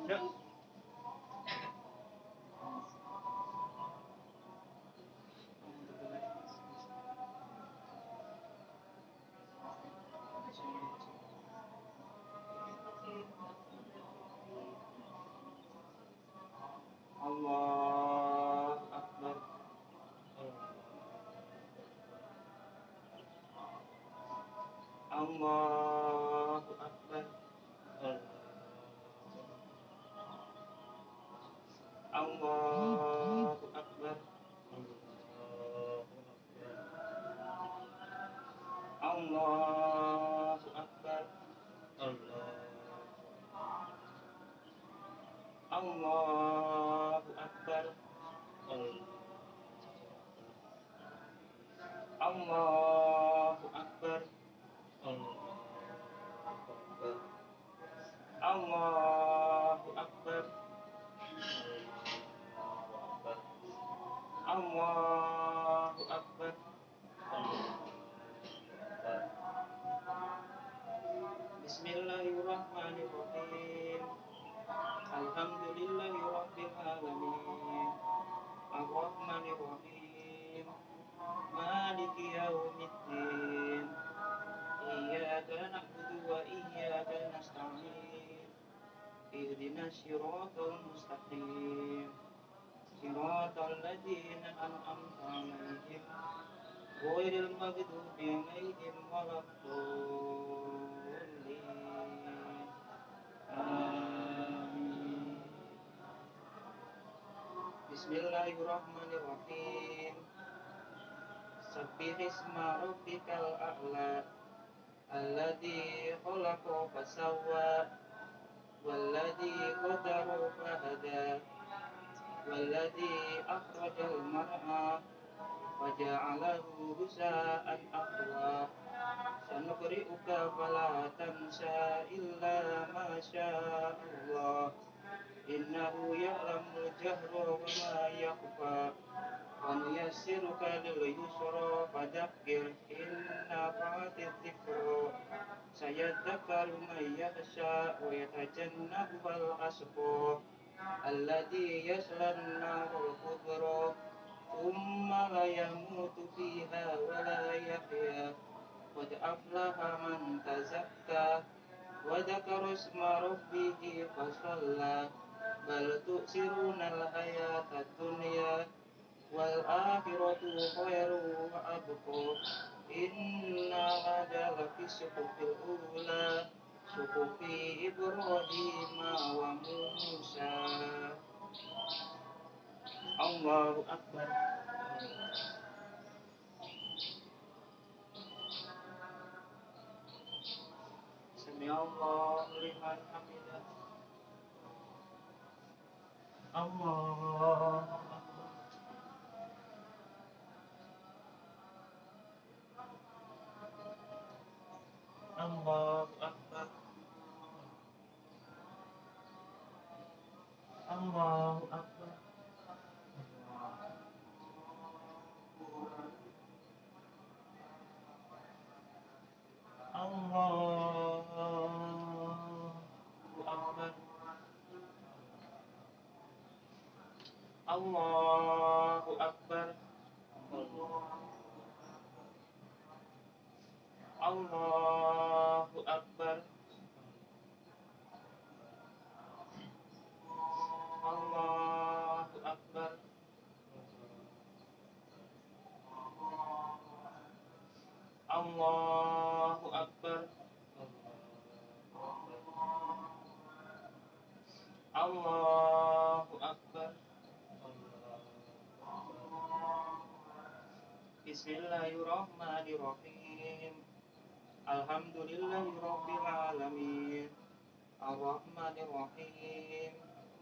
Ya. Allah Akbar. Allahu Akbar. Allahu Akbar. Allahu Akbar. Allahu Akbar. Allahu Akbar. Allahu Akbar. Allahu Akbar. Bismillahirrahmanirrahim. Alhamdulillahirabbil alamin. Arrahmanirrahim. Maliki yaumiddin. Iyyaka na'budu wa iyyaka nasta'in. Ihdinas siratal mustaqim. Siratal ladzina an'amta 'alaihim ghairil maghdubi 'alaihim waladdallin. Amin. Bismillahirrahmanirrahim. Sabbihisma rabbikal a'la. Alladzi khalaqa fasawwa. Walladzi qaddara fahada. Walladzi akhrajal mar'a waja'alahu ghusaa'an ahwa. Sanuqri'uka fala tansa illa ma sya'allah. Innahu ya'lamul jahra wa ma yakhfa. Wa nuyassiruka lil yusra fadzakkir in nafa'atiz dzikra. Sayadzakkaru man yakhsha wa yatajannabuhal ashqa alladzi yaslan narul kubra thumma la yamutu fiha wa la yahya. Qad aflaha man tazakka wa dzakara isma rabbih fasalla. Bal tu'sirunal hayatad dunya wal akhiratu khairun wa abqa. Inna hadza lafis suhufil ula suhufi Ibrahim wa Musa. Allahu Akbar. Sami Allahu liman hamidah. Allah. Allahu Akbar. Allahu Akbar. Allahu Akbar. Allahu Akbar. Allahu Akbar. Allahu Akbar. Allahu Akbar. Allahu Akbar. Bismillahirrahmanirrahim. Alhamdulillahirabbil alamin. Arrahmanirrahim.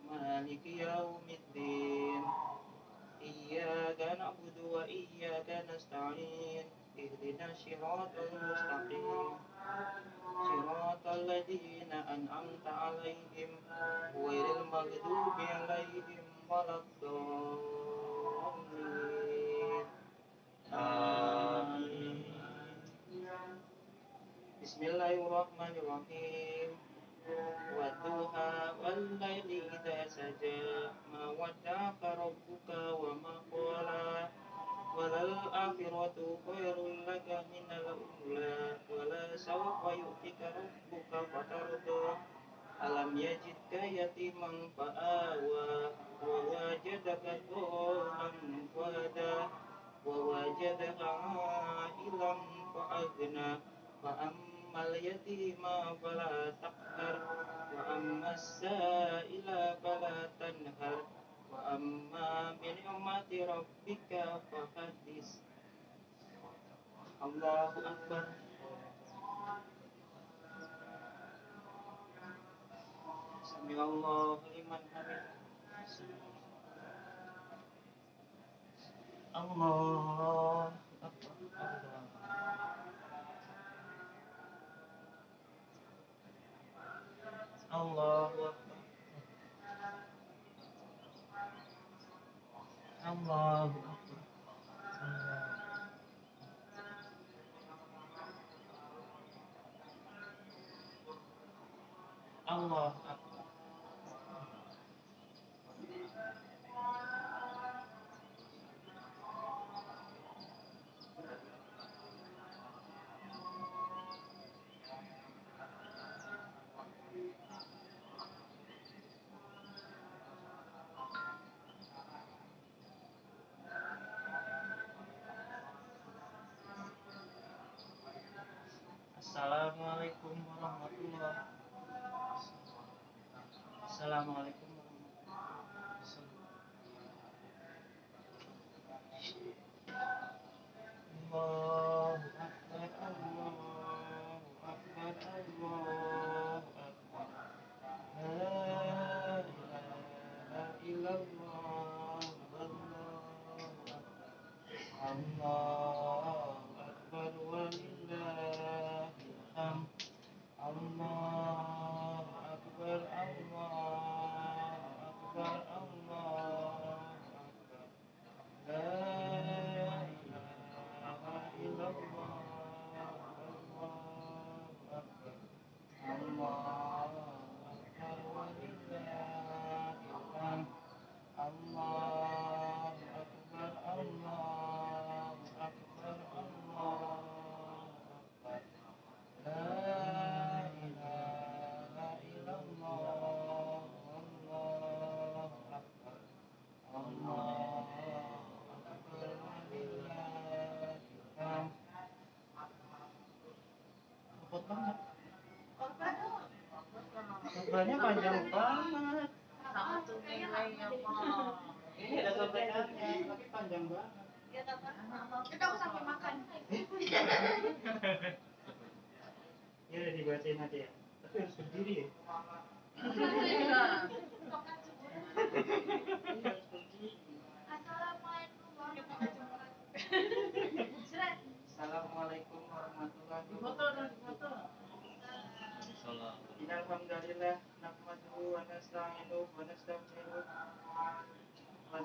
Maliki yaumiddin. Iyyaka na'budu wa iyyaka nasta'in. Ihdinas siratal mustaqim. Siratal ladzina an'amta 'alaihim ghairil maghdubi 'alaihim waladdallin. Amin. Bismillahirrahmanirrahim. Wadduha wal laili الآخرة خير لك من الأولى ولسوف يؤتيك ربك فترضى ألم يجدك يتيما فآوى ووجدك ضالا فهدى ووجدك عائلا فأغنى فأما اليتيم فلا تقهر وأما السائل فلا تنهر وأما بنعمة ربك فحدث. الله أكبر. سمع الله لمن حمده. الله أكبر. الله أكبر. الله أكبر. الله أكبر. Assalamualaikum warahmatullahi wabarakatuh. Assalamualaikum warahmatullahi wabarakatuh. Allahu Akbar. Allahu Akbar. Allahu Akbar. La ilaha illallah. Allahu Akbar. Allahu Akbar walillahil hamd. Allahu Akbar. Allahu Akbar. Allahu Akbar. La ilaha illallah. Allahu Akbar. Allahu Akbar walillahil hamd. Allahu Akbar. Allahu Akbar. Allahu Akbar. La ilaha illallah. Allahu Akbar. Allahu Akbar walillahil hamd. Cepet banget. Khutbahnya panjang banget. Ini ada sobekannya, tapi panjang banget. Kita aku sampai makan. Ya udah dibacain aja ya. Tapi harus berdiri ya. Assalamualaikum warahmatullahi wabarakatuh. Alhamdulillah nahmaduhu wa nasta'inuhu wa nastaghfiruh wa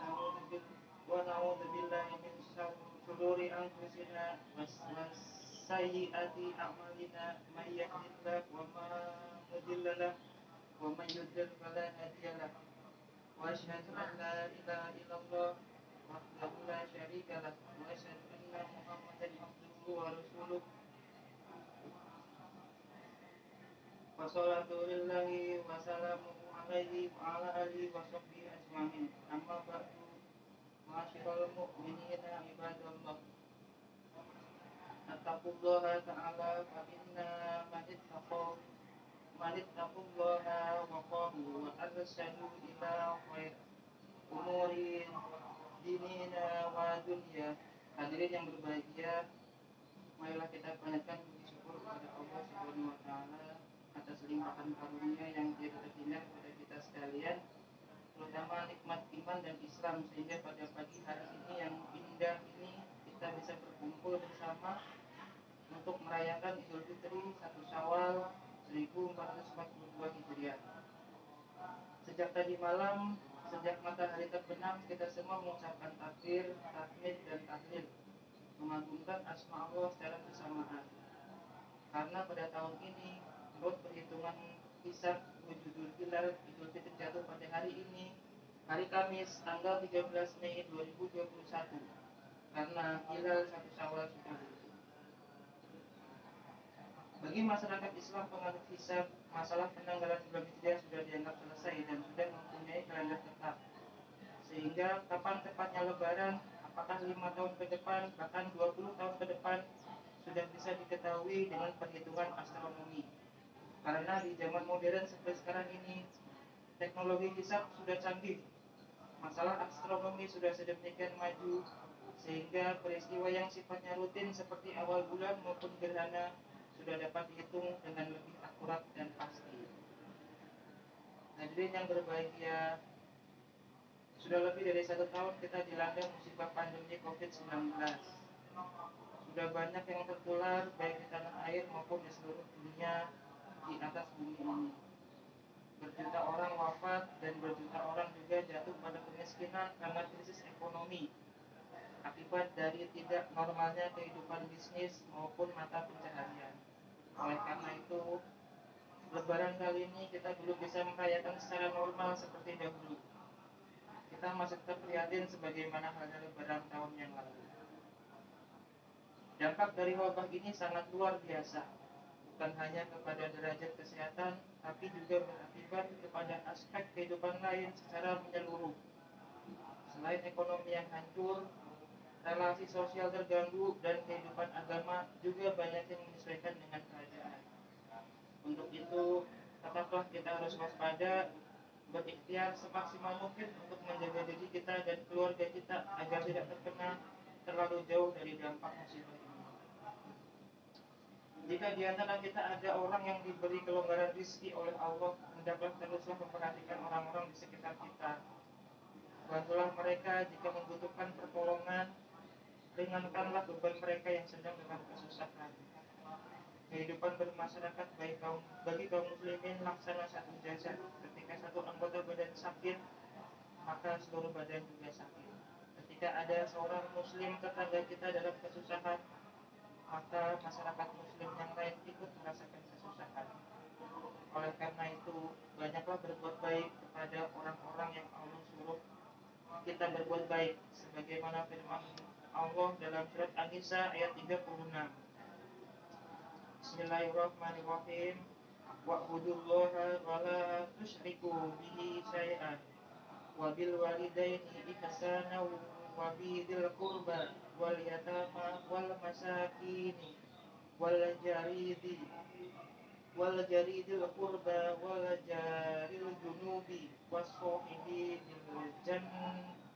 na'udzu billahi min shururi anfusina wa sayyiati a'malina may yahdihillahu wa ma mudilla lahu wa may yudlil fala hadiya lahu wa asyhadu an la ilaha illallah wahdahu la syarika lahu wa asyhadu anna muhammadan abduhu wa rasuluh. Wassalatulillahi wassalamuhu alaihi wa ala alihi wa sahbihi ajma'in. Amma ba'du, ma'asyiral mu'minina ibadallah. Attaqullaha ta'ala fa inna man ittaqullaha wa qamu wa arsadu ila khair umuri dinina wa dunya. Hadirin yang berbahagia, marilah kita panjatkan puji syukur kepada Allah Subhanahu wa taala atas limpahan karunia yang tidak terhingga kepada kita sekalian, terutama nikmat iman dan Islam, sehingga pada pagi hari ini yang indah ini kita bisa berkumpul bersama untuk merayakan Idul Fitri 1 Syawal 1442 Hijriah. Sejak tadi malam, sejak matahari terbenam, kita semua mengucapkan takbir, tahmid dan tahlil, mengagungkan asma Allah secara bersamaan. Karena pada tahun ini menurut perhitungan hisab wujudul hilal, Idul Fitri jatuh pada hari ini, hari Kamis tanggal 13 Mei 2021. karena hilal 1 Syawal sudah lewat. Bagi masyarakat Islam penganut hisab, masalah penanggalan bulan Hijriah sudah dianggap selesai dan sudah mempunyai kalender tetap. Sehingga kapan tepatnya Lebaran, apakah 5 tahun ke depan, bahkan 20 tahun ke depan, sudah bisa diketahui dengan perhitungan astronomi. Karena di zaman modern seperti sekarang ini, teknologi hisab sudah canggih, masalah astronomi sudah sedemikian maju, sehingga peristiwa yang sifatnya rutin seperti awal bulan maupun gerhana sudah dapat dihitung dengan lebih akurat dan pasti. Hadirin yang berbahagia, sudah lebih dari 1 tahun kita dilanda musibah pandemi COVID-19. Sudah banyak yang tertular baik di tanah air maupun di seluruh dunia di atas bumi ini. Berjuta orang wafat dan berjuta orang juga jatuh pada kemiskinan karena krisis ekonomi akibat dari tidak normalnya kehidupan bisnis maupun mata pencaharian. Oleh karena itu, Lebaran kali ini kita belum bisa merayakan secara normal seperti dahulu. Kita masih tetap prihatin sebagaimana halnya Lebaran tahun yang lalu. Dampak dari wabah ini sangat luar biasa, bukan hanya kepada derajat kesehatan, tapi juga berakibat kepada aspek kehidupan lain secara menyeluruh. Selain ekonomi yang hancur, relasi sosial terganggu, dan kehidupan agama juga banyak yang menyesuaikan dengan keadaan. Untuk itu, tetaplah kita harus waspada, berikhtiar semaksimal mungkin untuk menjaga diri kita dan keluarga kita agar tidak terkena terlalu jauh dari dampak musibah ini. Jika di antara kita ada orang yang diberi kelonggaran rezeki oleh Allah, hendaklah teruslah memperhatikan orang-orang di sekitar kita. Bantulah mereka jika membutuhkan pertolongan, ringankanlah beban mereka yang sedang dalam kesusahan. Kehidupan bermasyarakat bagi kaum muslimin laksana satu jasad. Ketika satu anggota badan sakit, maka seluruh badan juga sakit. Ketika ada seorang muslim tetangga kita dalam kesusahan, maka masyarakat muslim yang lain ikut merasakan kesusahan. Oleh karena itu, banyaklah berbuat baik kepada orang-orang yang Allah suruh kita berbuat baik, sebagaimana firman Allah dalam surat An-Nisa ayat 36. Bismillahirrahmanirrahim. Wa'budullaha wa la tusyriku bihi syai'an wa bil walidaini ihsana wa bidzil qurba wal yatama wal masakini wal jaridil qurba wal jaril junubi was sahibi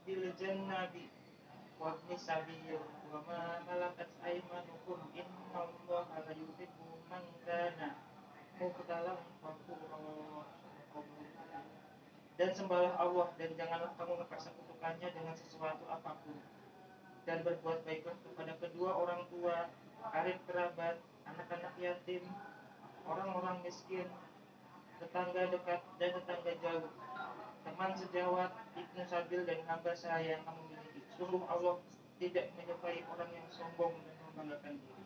bil jannabi wabni sabil wa ma malakat aymanukum innallaha la yuhibbu man kana mukhtalan fakhura. Dan sembahlah Allah dan janganlah kamu mempersekutukannya dengan sesuatu apapun, dan berbuat baiklah kepada kedua orang tua, karib kerabat, anak-anak yatim, orang-orang miskin, tetangga dekat dan tetangga jauh, teman sejawat, ibnu sabil dan hamba sahaya yang kamu miliki. Sungguh Allah tidak menyukai orang yang sombong dan membanggakan diri.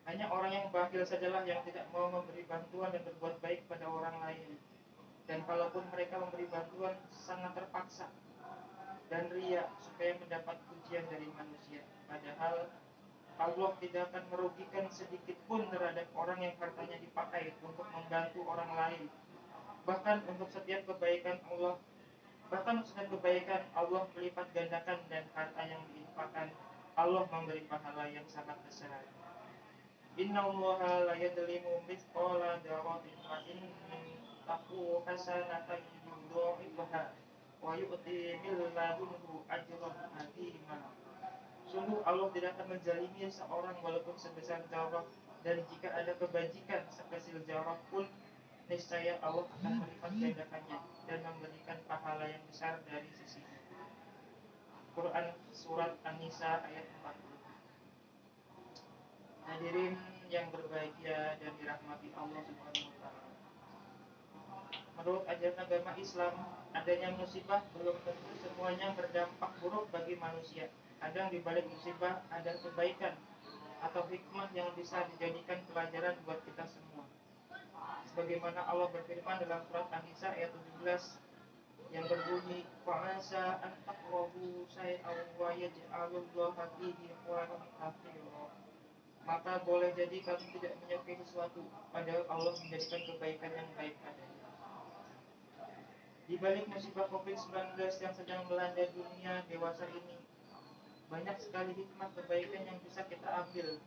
Hanya orang yang bakhil sajalah yang tidak mau memberi bantuan dan berbuat baik pada orang lain. Dan kalaupun mereka memberi bantuan, sangat terpaksa dan ria supaya mendapat pujian dari manusia. Padahal Allah tidak akan merugikan sedikit pun terhadap orang yang hartanya dipakai untuk membantu orang lain. Bahkan untuk setiap kebaikan Allah melipat gandakan, dan harta yang diinfakkan Allah memberi pahala yang sangat besar. Innallaha la yadlimu mithqala dzarratin wa in taku hasanatan yudha'ifha wa yu'ti min ladunhu ajran 'azima. Sungguh Allah tidak akan menzalimi seorang walaupun sebesar zarah, dan jika ada kebajikan sekecil zarah pun, niscaya Allah akan melipat gandakannya dan memberikan pahala yang besar dari sisinya. Quran surat An-Nisa ayat 40. Hadirin yang berbahagia dan dirahmati Allah Subhanahu wa taala. Menurut ajaran agama Islam, adanya musibah belum tentu semuanya berdampak buruk bagi manusia. Kadang di balik musibah ada kebaikan atau hikmah yang bisa dijadikan pelajaran buat kita semua. Sebagaimana Allah berfirman dalam surat An-Nisa ayat 17, yang berbunyi fa'asa an taqrabu syai'an wa yaj'alullahu fihi khairan katsira. Maka boleh jadi kamu tidak menyukai sesuatu, padahal Allah menjadikan kebaikan yang baik padanya. Di balik musibah COVID-19 yang sedang melanda dunia dewasa ini, banyak sekali hikmah kebaikan yang bisa kita ambil.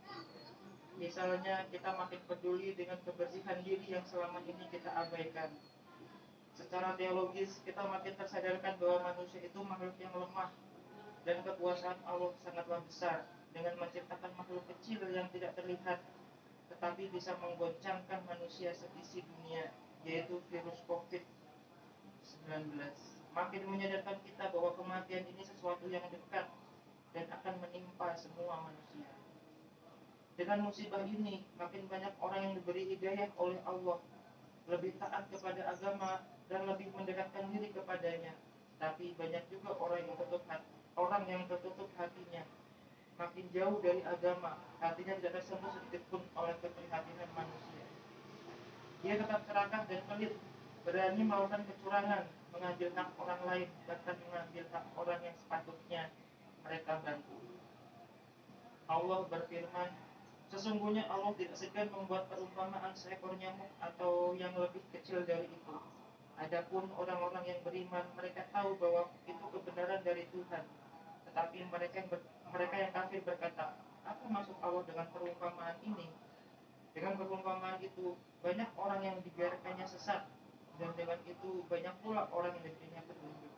Misalnya, kita makin peduli dengan kebersihan diri yang selama ini kita abaikan. Secara teologis, kita makin tersadarkan bahwa manusia itu makhluk yang lemah dan kekuasaan Allah sangatlah besar dengan menciptakan makhluk kecil yang tidak terlihat tetapi bisa menggoncangkan manusia seisi dunia, yaitu virus COVID-19. Makin menyadarkan kita bahwa kematian ini sesuatu yang dekat dan akan menimpa semua manusia. Dengan musibah ini, makin banyak orang yang diberi hidayah oleh Allah, lebih taat kepada agama dan lebih mendekatkan diri kepadanya. Tapi banyak juga orang yang tertutup hatinya, makin jauh dari agama, hatinya tidak tersentuh sedikit pun oleh keprihatinan manusia. Dia tetap serakah dan pelit, berani melakukan kecurangan, mengambil hak orang lain, bahkan mengambil hak orang yang sepatutnya mereka bantu. Allah berfirman, sesungguhnya Allah tidak segan membuat perumpamaan seekor nyamuk atau yang lebih kecil dari itu. Adapun orang-orang yang beriman, mereka tahu bahwa itu kebenaran dari Tuhan. Tetapi mereka yang kafir berkata, apa maksud Allah dengan perumpamaan ini? Dengan perumpamaan itu, banyak orang yang dibiarkannya sesat, dan dengan itu banyak pula orang yang diberinya petunjuk.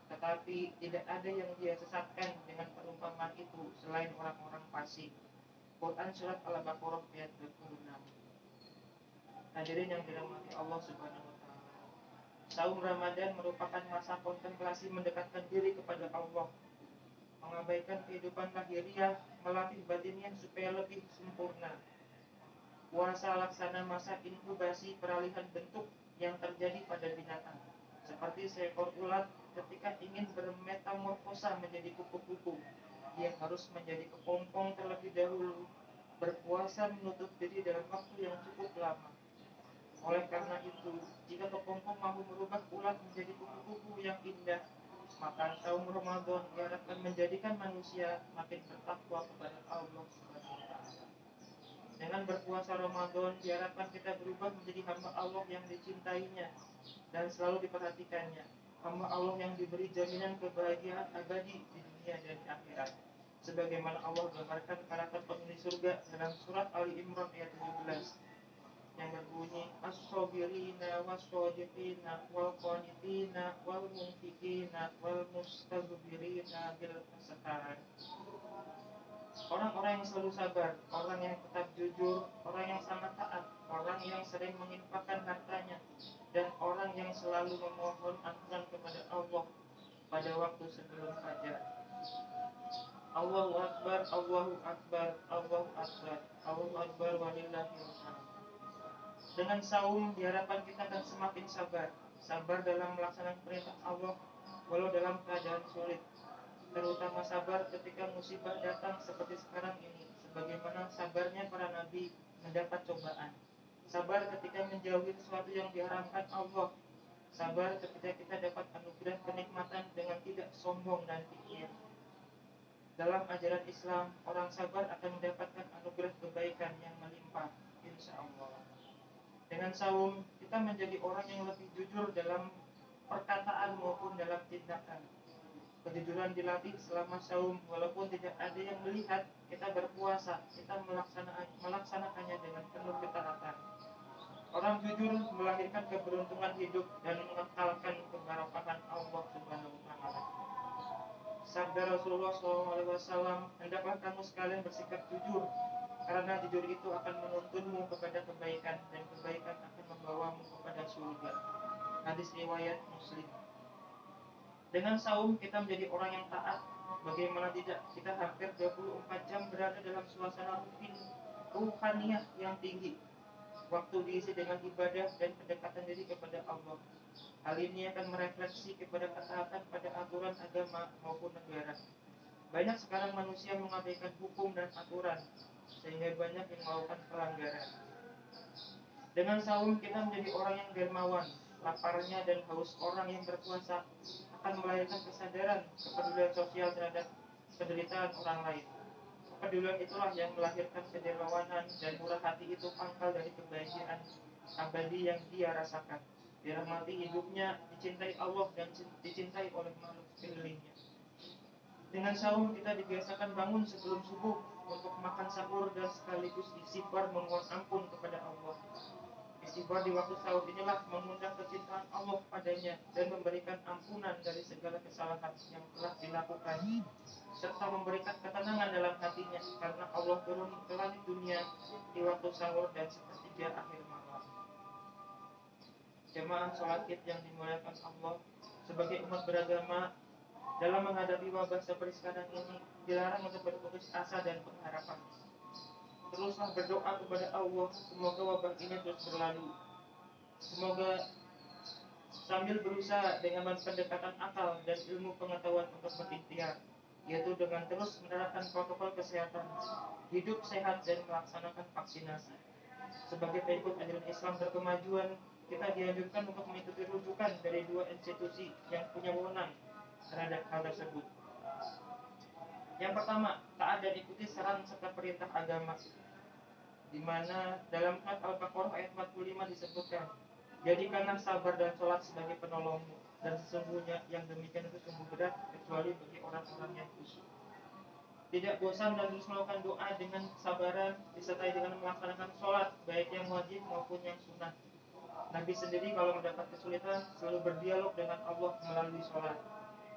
Tetapi tidak ada yang dia sesatkan dengan perumpamaan itu selain orang-orang fasik. Quran Surat Al-Baqarah ayat 26. Hadirin yang dirahmati Allah Subhanahu wa Ta'ala, saum Ramadan merupakan masa kontemplasi mendekatkan diri kepada Allah, mengabaikan kehidupan lahiriah, melatih batinnya supaya lebih sempurna. Puasa laksana masa inkubasi peralihan bentuk yang terjadi pada binatang, seperti seekor ulat ketika ingin bermetamorfosa menjadi kupu-kupu, dia harus menjadi kepompong terlebih dahulu, berpuasa menutup diri dalam waktu yang cukup lama. Oleh karena itu, jika kepompong mampu merubah ulat menjadi kupu-kupu yang indah, maka saum Ramadan diharapkan menjadikan manusia makin bertakwa kepada Allah Subhanahu wa Ta'ala. Dengan berpuasa Ramadan diharapkan kita berubah menjadi hamba Allah yang dicintainya dan selalu diperhatikannya, hamba Allah yang diberi jaminan kebahagiaan abadi di dunia dan di akhirat, sebagaimana Allah gambarkan karakter penghuni surga dalam surat Ali Imran ayat 17 yang berbunyi as-sabirina was-sadiqina wal-qanitina wal-munfikina wal-mustaghfirina bil asahar. Orang-orang yang selalu sabar, orang yang tetap jujur, orang yang sangat taat, orang yang sering menginfakkan hartanya, dan orang yang selalu memohon ampunan kepada Allah pada waktu sebelum fajar. Allahu Akbar, Allahu Akbar, Allahu Akbar, Allahu Akbar walillahil hamd. Dengan saum diharapkan kita akan semakin sabar dalam melaksanakan perintah Allah walau dalam keadaan sulit, terutama sabar ketika musibah datang seperti sekarang ini, sebagaimana sabarnya para nabi mendapat cobaan. Sabar ketika menjauhi sesuatu yang diharamkan Allah. Sabar ketika kita dapat anugerah kenikmatan dengan tidak sombong dan pikir. Dalam ajaran Islam, orang sabar akan mendapatkan anugerah kebaikan yang melimpah, insya Allah. Dengan saum, kita menjadi orang yang lebih jujur dalam perkataan maupun dalam tindakan. Kejujuran dilatih selama saum, walaupun tidak ada yang melihat kita berpuasa, kita melaksanakannya dengan penuh ketaatan. Orang jujur melahirkan keberuntungan hidup dan mengekalkan kebarokahan Allah Subhanahu wa Ta'ala. Sabda Rasulullah SAW, hendaklah kamu sekalian bersikap jujur, karena jujur itu akan menuntunmu kepada kebaikan, dan kebaikan akan membawamu kepada surga. Hadis riwayat Muslim. Dengan saum kita menjadi orang yang taat. Bagaimana tidak, kita hampir 24 jam berada dalam suasana ruhaniyah yang tinggi. Waktu diisi dengan ibadah dan pendekatan diri kepada Allah. Hal ini akan merefleksi kepada ketaatan pada aturan agama maupun negara. Banyak sekarang manusia mengabaikan hukum dan aturan, sehingga banyak yang melakukan pelanggaran. Dengan saum kita menjadi orang yang dermawan, laparnya dan haus orang yang berpuasa akan melahirkan kesadaran kepedulian sosial terhadap penderitaan orang lain. Kepedulian itulah yang melahirkan kedermawanan, dan murah hati itu pangkal dari kebahagiaan abadi yang dia rasakan. Dirahmati hidupnya, dicintai Allah dan dicintai oleh makhluk sekelilingnya. Dengan sahur kita dibiasakan bangun sebelum subuh untuk makan sahur dan sekaligus istighfar memohon ampun kepada Allah. Istighfar di waktu sahur inilah mengundang kecintaan Allah padanya dan memberikan ampunan dari segala kesalahan yang telah dilakukan, serta memberikan ketenangan dalam hatinya karena Allah turun ke langit dunia di waktu sahur dan sepertiga akhir malam. Jemaah sholat Id yang dimuliakan Allah, sebagai umat beragama, dalam menghadapi wabah seperti sekarang ini dilarang untuk berputus asa dan pengharapan. Teruslah berdoa kepada Allah semoga wabah ini terus berlalu. Semoga sambil berusaha dengan pendekatan akal dan ilmu pengetahuan untuk berikhtiar, yaitu dengan terus menerapkan protokol kesehatan, hidup sehat dan melaksanakan vaksinasi. Sebagai pengikut ajaran Islam berkemajuan, kita dianjurkan untuk mengikuti rujukan dari dua institusi yang punya wewenang terhadap hal tersebut. Yang pertama, taat dan ikuti saran serta perintah agama, di mana dalam surat Al-Baqarah ayat 45 disebutkan, jadikanlah sabar dan sholat sebagai penolongmu, dan sesungguhnya yang demikian itu sungguh berat kecuali bagi orang-orang yang khusyuk. Tidak bosan dan terus melakukan doa dengan kesabaran disertai dengan melaksanakan sholat baik yang wajib maupun yang sunnah. Nabi sendiri kalau mendapat kesulitan selalu berdialog dengan Allah melalui sholat,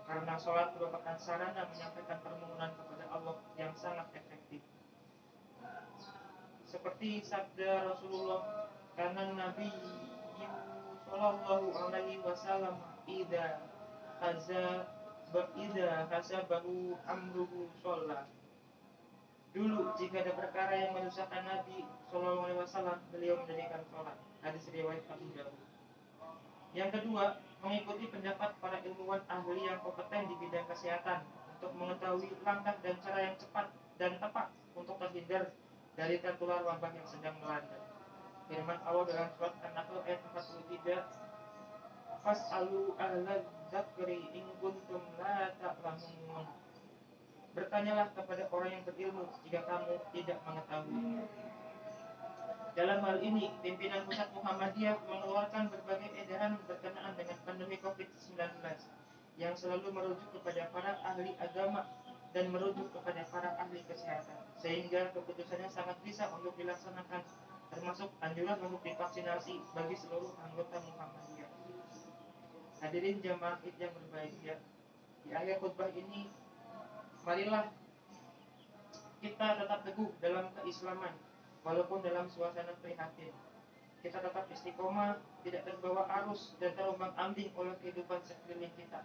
karena sholat merupakan sarana menyampaikan permohonan kepada Allah yang sangat efektif. Seperti sabda Rasulullah, karena Nabi Sallallahu Alaihi Wasallam ida hasabahu amruhu sholat. Dulu jika ada perkara yang menyusahkan Nabi Sallallahu Alaihi Wasallam, beliau mendirikan sholat. Hadis riwayat Abu Dawud. Yang kedua, mengikuti pendapat para ilmuwan ahli yang kompeten di bidang kesehatan untuk mengetahui langkah dan cara yang cepat dan tepat untuk terhindar dari tertular wabah yang sedang melanda. Firman Allah dalam surat An-Nahl ayat 43, fas'alu ahla dzakri in kuntum la ta'lamun. Bertanyalah kepada orang yang berilmu jika kamu tidak mengetahui. Dalam hal ini, pimpinan pusat Muhammadiyah mengeluarkan berbagai edaran berkenaan dengan pandemi COVID-19 yang selalu merujuk kepada para ahli agama dan merujuk kepada para ahli kesehatan, sehingga keputusannya sangat bisa untuk dilaksanakan, termasuk anjuran untuk divaksinasi bagi seluruh anggota Muhammadiyah. Hadirin jamaah Id yang berbahagia, di akhir khutbah ini marilah kita tetap teguh dalam keislaman walaupun dalam suasana prihatin. Kita tetap istiqomah, tidak terbawa arus dan terombang-ambing oleh kehidupan sekeliling kita.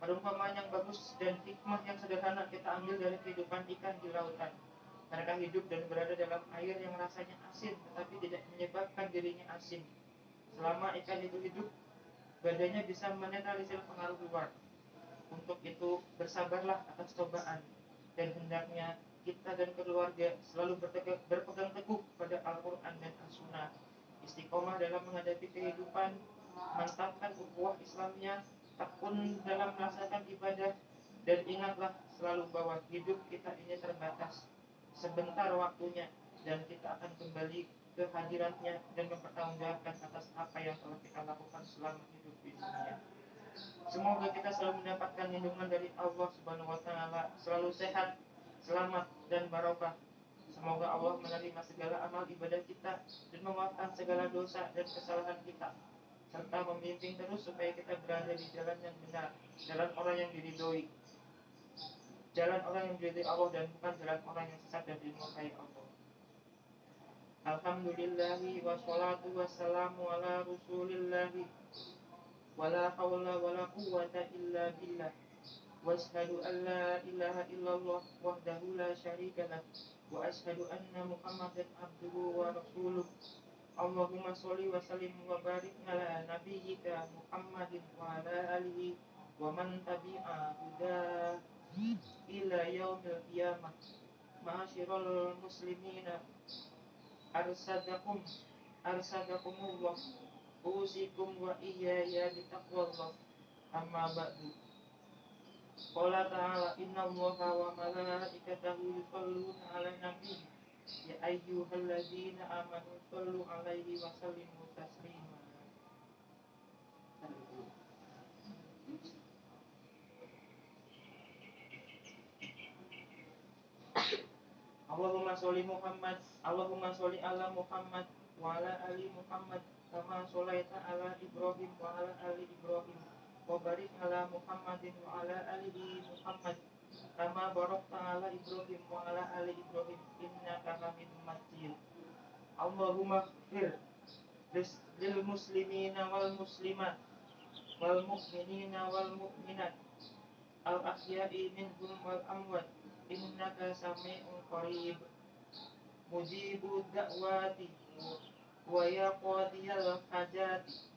Perumpamaan yang bagus dan hikmah yang sederhana kita ambil dari kehidupan ikan di lautan. Mereka hidup dan berada dalam air yang rasanya asin tetapi tidak menyebabkan dirinya asin. Selama ikan itu hidup, badannya bisa menetralisir pengaruh luar. Untuk itu, bersabarlah atas cobaan, dan hendaknya kita dan keluarga selalu berpegang teguh pada Al-Quran dan As-Sunnah, istiqomah dalam menghadapi kehidupan, mantapkan ukhuwah Islamnya, tekun dalam melaksanakan ibadah, dan ingatlah selalu bahwa hidup kita ini terbatas, sebentar waktunya, dan kita akan kembali ke hadiratnya dan mempertanggungjawabkan atas apa yang telah kita lakukan selama hidup di dunia. Semoga kita selalu mendapatkan lindungan dari Allah Subhanahu wa Ta'ala, selalu sehat, selamat, dan barokah. Semoga Allah menerima segala amal ibadah kita dan memaafkan segala dosa dan kesalahan kita, serta membimbing terus supaya kita berada di jalan yang benar, jalan orang yang diridhoi, jalan orang yang diridhoi Allah, dan bukan jalan orang yang sesat dan dimurkai Allah. Alhamdulillahi wassalatu wassalamu ala rasulillahi wala hawla wala quwwata illa billah wa ashhadu an la ilaha illallah wahdahu la syarika lah wa ashhadu anna Muhammadan abduhu wa rasuluh. Allahumma sholli wa sallim wa barik ala nabiyyika Muhammadin wa ala alihi wa man tabi'a huda ila yaumil qiyamah. Ma'asyiral muslimina, arsadakumullah usikum wa iyaya bitaqwallah. Amma ba'du. Qala ta'ala innallaha wa malaikatahu yusholluna 'alan nabi ya ayyuhalladzina amanu shollu 'alaihi wa sallimu taslima. Allahumma sholli Muhammad, Allahumma sholli ala Muhammad wa ala ali Muhammad kama sholaita ala Ibrahim wa ala ali Ibrahim wa barik ala Muhammadin wa ala ali Muhammad kama barakta ala Ibrahim wa ala ali Ibrahim innaka Hamidum Majid. Allahumma ighfir lil muslimina wal muslimat wal mu'minina wal mu'minat al ahya'i minhum wal amwat innaka sami'un qarib mujibu da'wati wa ya qadiyal hajati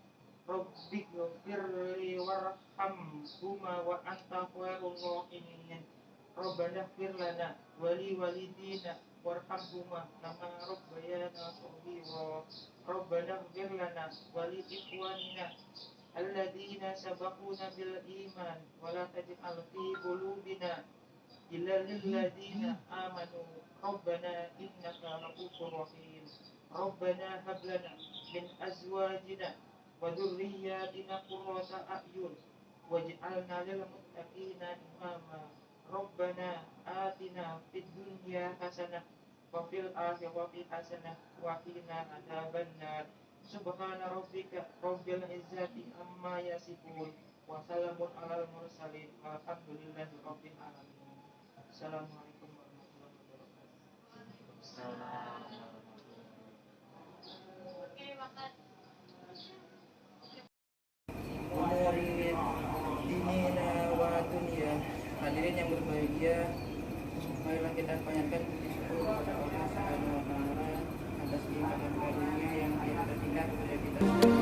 rabbik ghfirli warhamhuma wa anta khairur rahimin. Rabbana ighfir lana wa li walidina warhamhuma kama rabbayana shaghira. Rabbana ighfir lana wa li ikhwanina alladzina sabaquna bil iman wa la taj'al fi qulubina illa lil ladzina amanu. Rabbana innaka ra'ufur rahim. Rabbana hab lana min azwajina wa dhurriyyatina qurrata a'yun waj'alna lil muttaqina imama. Rabbana atina fid dunya hasanah wa fil akhirati hasanah wa qina adzabannar. Subhana rabbika rabbil izzati amma yasifun wa salamun alal mursalin walhamdulillahi rabbil alamin. Assalamualaikum warahmatullahi wabarakatuh. Oke, makan. Umuri dinina wa dunya. Hadirin yang berbahagia, marilah kita panjatkan puji syukur kepada Allah Subhanahu wa taala atas nikmat dan karunia yang Dia berikan kepada kita.